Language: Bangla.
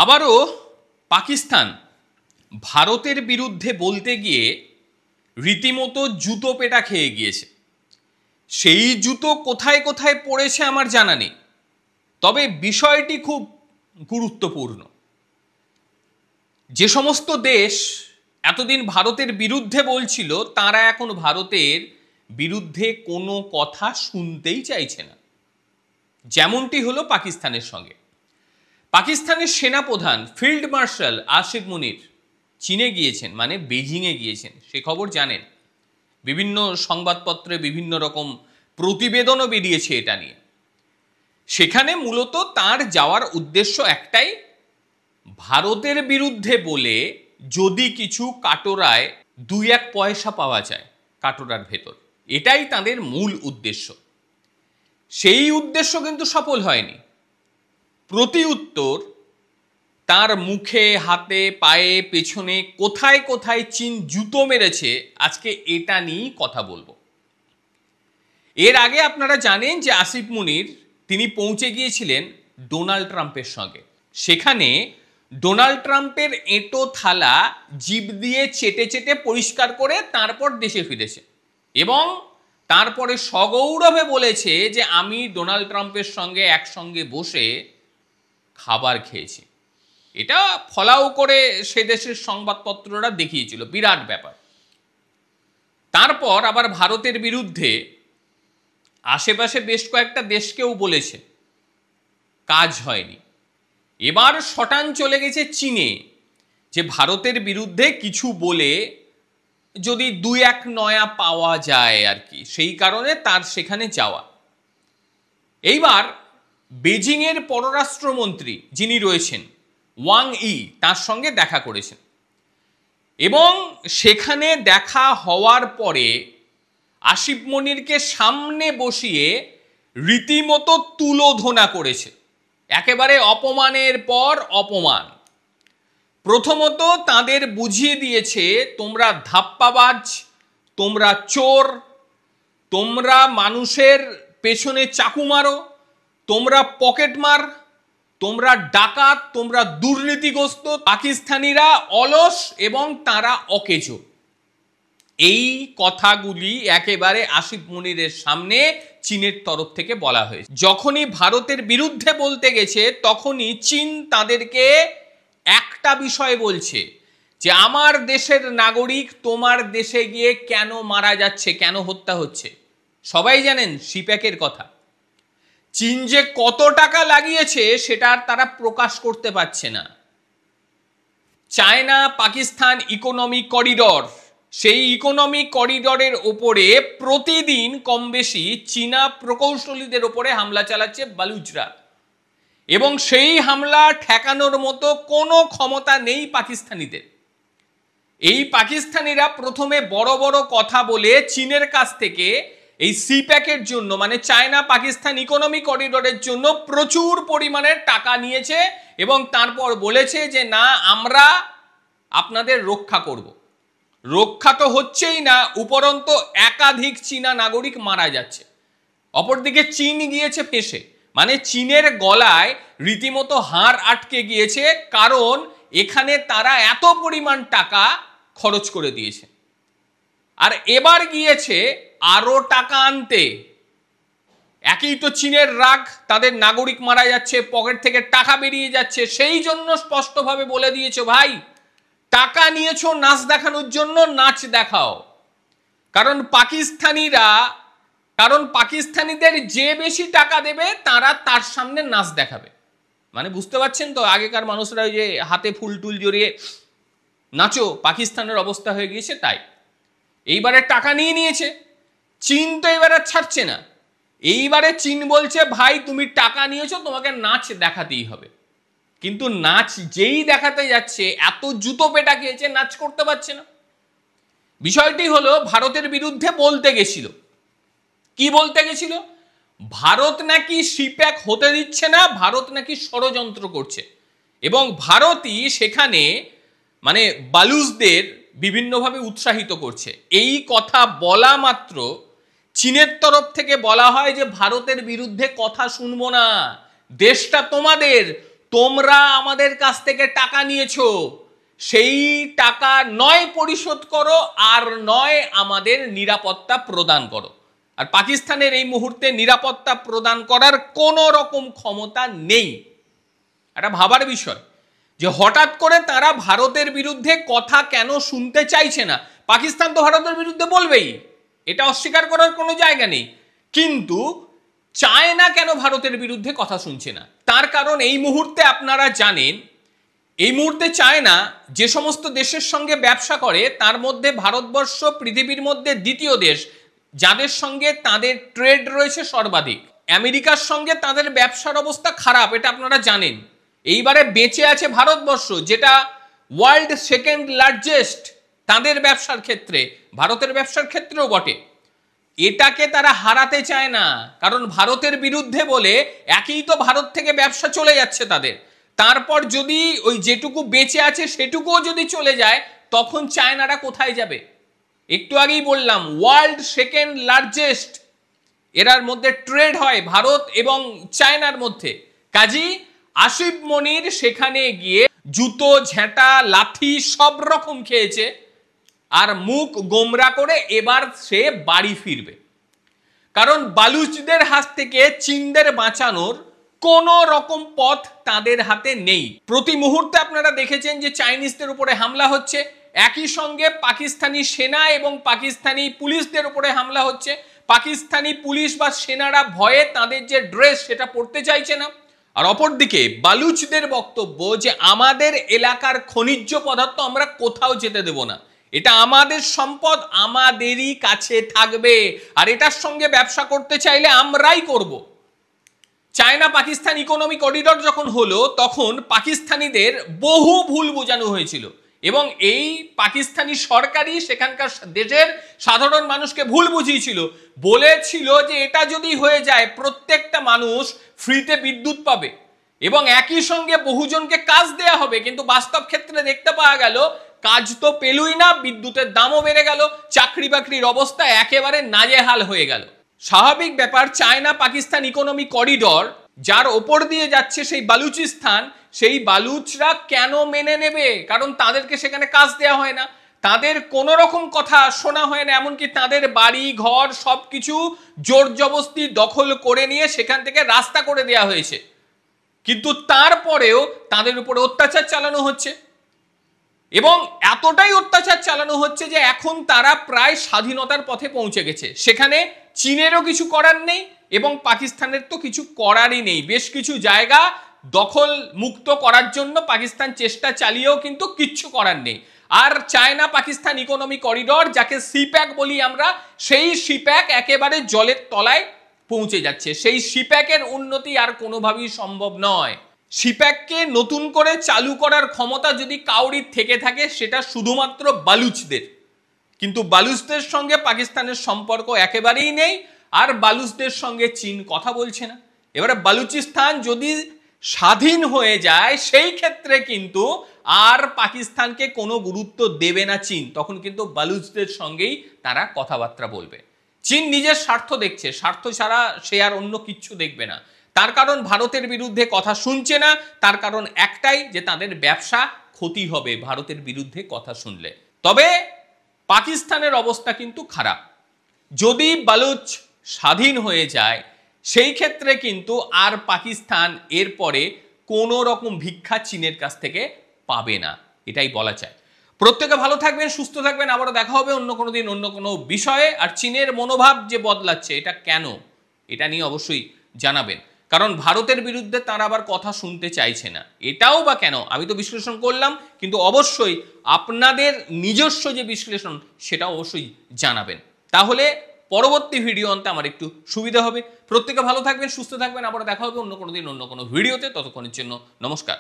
আবারও পাকিস্তান ভারতের বিরুদ্ধে বলতে গিয়ে রীতিমতো জুতো পেটা খেয়ে গিয়েছে। সেই জুতো কোথায় কোথায় পড়েছে আমার জানা নেই, তবে বিষয়টি খুব গুরুত্বপূর্ণ। যে সমস্ত দেশ এতদিন ভারতের বিরুদ্ধে বলছিল, তারা এখন ভারতের বিরুদ্ধে কোনো কথা শুনতেই চাইছে না। যেমনটি হলো পাকিস্তানের সঙ্গে। পাকিস্তানের সেনাপ্রধান ফিল্ড মার্শাল আসিফ মুনির চীনে গিয়েছেন, মানে বেজিংয়ে গিয়েছেন। সে খবর জানেন, বিভিন্ন সংবাদপত্রে বিভিন্ন রকম প্রতিবেদনও বেরিয়েছে এটা নিয়ে। সেখানে মূলত তার যাওয়ার উদ্দেশ্য একটাই, ভারতের বিরুদ্ধে বলে যদি কিছু কাটোরায় 2-1 পয়সা পাওয়া যায় কাটোরার ভেতর, এটাই তাদের মূল উদ্দেশ্য। সেই উদ্দেশ্য কিন্তু সফল হয়নি। প্রতি উত্তর তার মুখে, হাতে, পায়ে, পেছনে কোথায় কোথায় চীন জুতো মেরেছে, আজকে এটা নিয়েই কথা বলবো। এর আগে আপনারা জানেন যে আসিফ মুনির তিনি পৌঁছে গিয়েছিলেন ডোনাল্ড ট্রাম্পের সঙ্গে। সেখানে ডোনাল্ড ট্রাম্পের এঁটো থালা জিভ দিয়ে চেটে চেটে পরিষ্কার করে তারপর দেশে ফিরেছে এবং তারপরে সগৌরবে বলেছে যে আমি ডোনাল্ড ট্রাম্পের সঙ্গে একসঙ্গে বসে খাবার খেয়েছি। এটা ফলাও করে সে দেশের সংবাদপত্ররা দেখিয়েছিল, বিরাট ব্যাপার। তারপর আবার ভারতের বিরুদ্ধে আশেপাশে বেশ কয়েকটা দেশকেও বলেছে, কাজ হয়নি। এবার শটান চলে গেছে চীনে, যে ভারতের বিরুদ্ধে কিছু বলে যদি 2-1 নয়া পাওয়া যায় আর কি, সেই কারণে তার সেখানে যাওয়া। এইবার বেজিংয়ের পররাষ্ট্রমন্ত্রী যিনি রয়েছেন ওয়াং ই, তার সঙ্গে দেখা করেছেন এবং সেখানে দেখা হওয়ার পরে আসিফ মুনিরকে সামনে বসিয়ে রীতিমতো তুলোধনা করেছে। একেবারে অপমানের পর অপমান। প্রথমত তাদের বুঝিয়ে দিয়েছে, তোমরা ধাপ্পাবাজ, তোমরা চোর, তোমরা মানুষের পেছনে চাকু মারো, তোমরা পকেটমার, তোমরা ডাকাত, তোমরা দুর্নীতিগ্রস্ত, পাকিস্তানিরা অলস এবং তারা অকেজো। এই কথাগুলি একেবারে আসিফ মুনিরের সামনে চীনের তরফ থেকে বলা হয়েছে। যখনই ভারতের বিরুদ্ধে বলতে গেছে, তখনই চীন তাদেরকে একটা বিষয় বলছে যে আমার দেশের নাগরিক তোমার দেশে গিয়ে কেন মারা যাচ্ছে, কেন হত্যা হচ্ছে। সবাই জানেন সিপ্যাকের কথা। চীন যে কত টাকা লাগিয়েছে সেটা আর তারা প্রকাশ করতে পারছে না। চায়না পাকিস্তান ইকোনমিক করিডর, সেই ইকোনমিক করিডরের ওপরে প্রতিদিন কম বেশি চীনা প্রকৌশলীদের ওপরে হামলা চালাচ্ছে বালুচরা, এবং সেই হামলা ঠেকানোর মতো কোনো ক্ষমতা নেই পাকিস্তানিদের। এই পাকিস্তানিরা প্রথমে বড় বড় কথা বলে চীনের কাছ থেকে এই সিপ্যাকের জন্য, মানে চায়না পাকিস্তান ইকোনমিক করিডরের জন্য প্রচুর পরিমাণের টাকা নিয়েছে এবং তারপর বলেছে যে না, আমরা আপনাদের রক্ষা করব। রক্ষা তো হচ্ছেই না, উপরন্ত একাধিক চীনা নাগরিক মারা যাচ্ছে। অপরদিকে চীন গিয়েছে ফেঁসে, মানে চীনের গলায় রীতিমতো হাড় আটকে গিয়েছে, কারণ এখানে তারা এত পরিমাণ টাকা খরচ করে দিয়েছে। আর এবার গিয়েছে আরো টাকা আনতে। একই তো চীনের রাগ, তাদের নাগরিক মারা যাচ্ছে, পকেট থেকে টাকা বেরিয়ে যাচ্ছে, সেই জন্য স্পষ্টভাবে বলে দিয়েছে, ভাই টাকা নিয়েছো নাচ দেখানোর জন্য, নাচ দেখাও। কারণ পাকিস্তানিদের যে বেশি টাকা দেবে তারা তার সামনে নাচ দেখাবে। মানে বুঝতে পারছেন তো, আগেকার মানুষরা ওই যে হাতে ফুল টুল জড়িয়ে নাচো, পাকিস্তানের অবস্থা হয়ে গিয়েছে তাই। এইবারে টাকা নিয়ে নিয়েছে চীন, তো এবারে ছাড়ছে না। এইবারে চীন বলছে, ভাই তুমি টাকা নিয়েছো, তোমাকে নাচ দেখাতেই হবে। কিন্তু নাচ যেই দেখাতে যাচ্ছে, এত জুতো পেটা খেয়েছে, নাচ করতে পারছে না। বিষয়টি হলো, ভারতের বিরুদ্ধে বলতে গেছিল। কি বলতে গেছিল? ভারত নাকি সিপ্যাক হতে দিচ্ছে না, ভারত নাকি ষড়যন্ত্র করছে, এবং ভারতই সেখানে মানে বালুচদের বিভিন্নভাবে উৎসাহিত করছে। এই কথা বলা মাত্র চীনের তরফ থেকে বলা হয় যে ভারতের বিরুদ্ধে কথা শুনবো না, দেশটা তোমাদের, তোমরা আমাদের কাছ থেকে টাকা নিয়েছো, সেই টাকা নয় পরিশোধ করো আর নয় আমাদের নিরাপত্তা প্রদান করো। আর পাকিস্তানের এই মুহূর্তে নিরাপত্তা প্রদান করার কোনো রকম ক্ষমতা নেই। এটা ভাবার বিষয় যে হঠাৎ করে তারা ভারতের বিরুদ্ধে কথা কেন শুনতে চাইছে না। পাকিস্তান তো ভারতের বিরুদ্ধে বলবেই, এটা অস্বীকার করার কোনো জায়গা নেই, কিন্তু চায় না কেন ভারতের বিরুদ্ধে কথা শুনছে না। তার কারণ এই মুহূর্তে আপনারা জানেন, এই মুহূর্তে চায় না যে সমস্ত দেশের সঙ্গে ব্যবসা করে তার মধ্যে ভারতবর্ষ পৃথিবীর মধ্যে দ্বিতীয় দেশ যাদের সঙ্গে তাদের ট্রেড রয়েছে সর্বাধিক। আমেরিকার সঙ্গে তাদের ব্যবসার অবস্থা খারাপ, এটা আপনারা জানেন। এইবারে বেঁচে আছে ভারতবর্ষ, যেটা ওয়ার্ল্ড সেকেন্ড লার্জেস্ট তাদের ব্যবসার ক্ষেত্রে, ভারতের ব্যবসার ক্ষেত্রেও বটে। এটাকে তারা হারাতে চায় না, কারণ ভারতের বিরুদ্ধে বলে একই তো ভারত থেকে ব্যবসা চলে যাচ্ছে তাদের। তারপর যদি ওই যেটুকু বেঁচে আছে সেটুকুও যদি চলে যায়, তখন চায়নারা কোথায় যাবে? একটু আগেই বললাম ওয়ার্ল্ড সেকেন্ড লার্জেস্ট, এরার মধ্যে ট্রেড হয় ভারত এবং চায়নার মধ্যে। কাজী আসিফ মনির সেখানে গিয়ে জুতো, ঝেঁটা, লাঠি সব রকম খেয়েছে, আর মুখ গোমরা করে এবার সে বাড়ি ফিরবে। কারণ বালুচদের হাত থেকে চীনদের বাঁচানোর কোনো রকম পথ তাদের হাতে নেই। প্রতি মুহূর্তে আপনারা দেখেছেন যে চাইনিজদের উপরে হামলা হচ্ছে, একই সঙ্গে পাকিস্তানি সেনা এবং পাকিস্তানি পুলিশদের উপরে হামলা হচ্ছে। পাকিস্তানি পুলিশ বা সেনারা ভয়ে তাদের যে ড্রেস সেটা পরতে চাইছে না। আর অপরদিকে বালুচদের বক্তব্য যে আমাদের এলাকার খনিজ পদার্থ আমরা কোথাও যেতে দেব না, এটা আমাদের সম্পদ, আমাদেরই কাছে থাকবে, আর এটার সঙ্গে ব্যবসা করতে চাইলে আমরাই করব। চায়না পাকিস্তান ইকোনমিক করিডর যখন হলো তখন পাকিস্তানিদের বহু ভুল বোঝানো হয়েছিল, এবং এই পাকিস্তানি সরকারই সেখানকার দেশের সাধারণ মানুষকে ভুল বুঝিয়েছিল। বলেছিল যে এটা যদি হয়ে যায় প্রত্যেকটা মানুষ ফ্রিতে বিদ্যুৎ পাবে এবং একই সঙ্গে বহুজনকে কাজ দেয়া হবে, কিন্তু বাস্তব ক্ষেত্রে দেখতে পাওয়া গেল কাজ তো পেলুই না, বিদ্যুতের দামও বেড়ে গেল, চাকরি বাকরির অবস্থা একেবারে নাজেহাল হয়ে গেল। স্বাভাবিক ব্যাপার, চায়না পাকিস্তান ইকোনমিক করিডর যার ওপর দিয়ে যাচ্ছে সেই বালুচিস্তান, সেই বালুচরা কেন মেনে নেবে? কারণ তাদেরকে সেখানে কাজ দেওয়া হয় না, তাদের কোনো রকম কথা শোনা হয় না, এমনকি তাদের বাড়ি ঘর সবকিছু জোর জবরদস্তি দখল করে নিয়ে সেখান থেকে রাস্তা করে দেওয়া হয়েছে, কিন্তু তারপরেও তাদের উপরে অত্যাচার চালানো হচ্ছে। এবং এতটাই অত্যাচার চালানো হচ্ছে যে এখন তারা প্রায় স্বাধীনতার পথে পৌঁছে গেছে। সেখানে চীনেরও কিছু করার নেই এবং পাকিস্তানের তো কিছু করারই নেই। বেশ কিছু জায়গা দখল মুক্ত করার জন্য পাকিস্তান চেষ্টা চালিয়েও কিন্তু কিচ্ছু করার নেই। আর চায়না পাকিস্তান ইকোনমিক করিডর, যাকে সিপ্যাক বলি আমরা, সেই সিপ্যাক একেবারে জলের তলায় পৌঁছে যাচ্ছে। সেই সিপ্যাকের উন্নতি আর কোনোভাবেই সম্ভব নয়। সিপ্যাককে নতুন করে চালু করার ক্ষমতা যদি কাউরির থেকে থাকে সেটা শুধুমাত্র বালুচদের, কিন্তু বালুচদের সঙ্গে পাকিস্তানের সম্পর্ক একেবারেই নেই, আর বালুচদের সঙ্গে চীন কথা বলছে না। এবারে বালুচিস্তান যদি স্বাধীন হয়ে যায় সেই ক্ষেত্রে কিন্তু আর পাকিস্তানকে কোনো গুরুত্ব দেবে না চীন, তখন কিন্তু বালুচদের সঙ্গেই তারা কথাবার্তা বলবে। চীন নিজের স্বার্থ দেখছে, স্বার্থ ছাড়া সে আর অন্য কিচ্ছু দেখবে না। তার কারণ ভারতের বিরুদ্ধে কথা শুনছে না, তার কারণ একটাই যে তাদের ব্যবসা ক্ষতি হবে ভারতের বিরুদ্ধে কথা শুনলে। তবে পাকিস্তানের অবস্থা কিন্তু খারাপ। যদি বালুচ স্বাধীন হয়ে যায় সেই ক্ষেত্রে কিন্তু আর পাকিস্তান এরপরে কোনো রকম ভিক্ষা চীনের কাছ থেকে পাবে না, এটাই বলা যায়। প্রত্যেকে ভালো থাকবেন, সুস্থ থাকবেন, আবারও দেখা হবে অন্য কোনো দিন অন্য কোনো বিষয়ে। আর চীনের মনোভাব যে বদলাচ্ছে এটা কেন, এটা নিয়ে অবশ্যই জানাবেন, কারণ ভারতের বিরুদ্ধে তারা আবার কথা শুনতে চাইছে না। এটাও বা কেন আমি তো বিশ্লেষণ করলাম, কিন্তু অবশ্যই আপনাদের নিজস্ব যে বিশ্লেষণ সেটা অবশ্যই জানাবেন, তাহলে পরবর্তী ভিডিও আনতে আমার একটু সুবিধা হবে। প্রত্যেকে ভালো থাকবেন, সুস্থ থাকবেন, আবার দেখা হবে অন্য কোনো দিন অন্য কোনো ভিডিওতে। ততক্ষণের জন্য নমস্কার।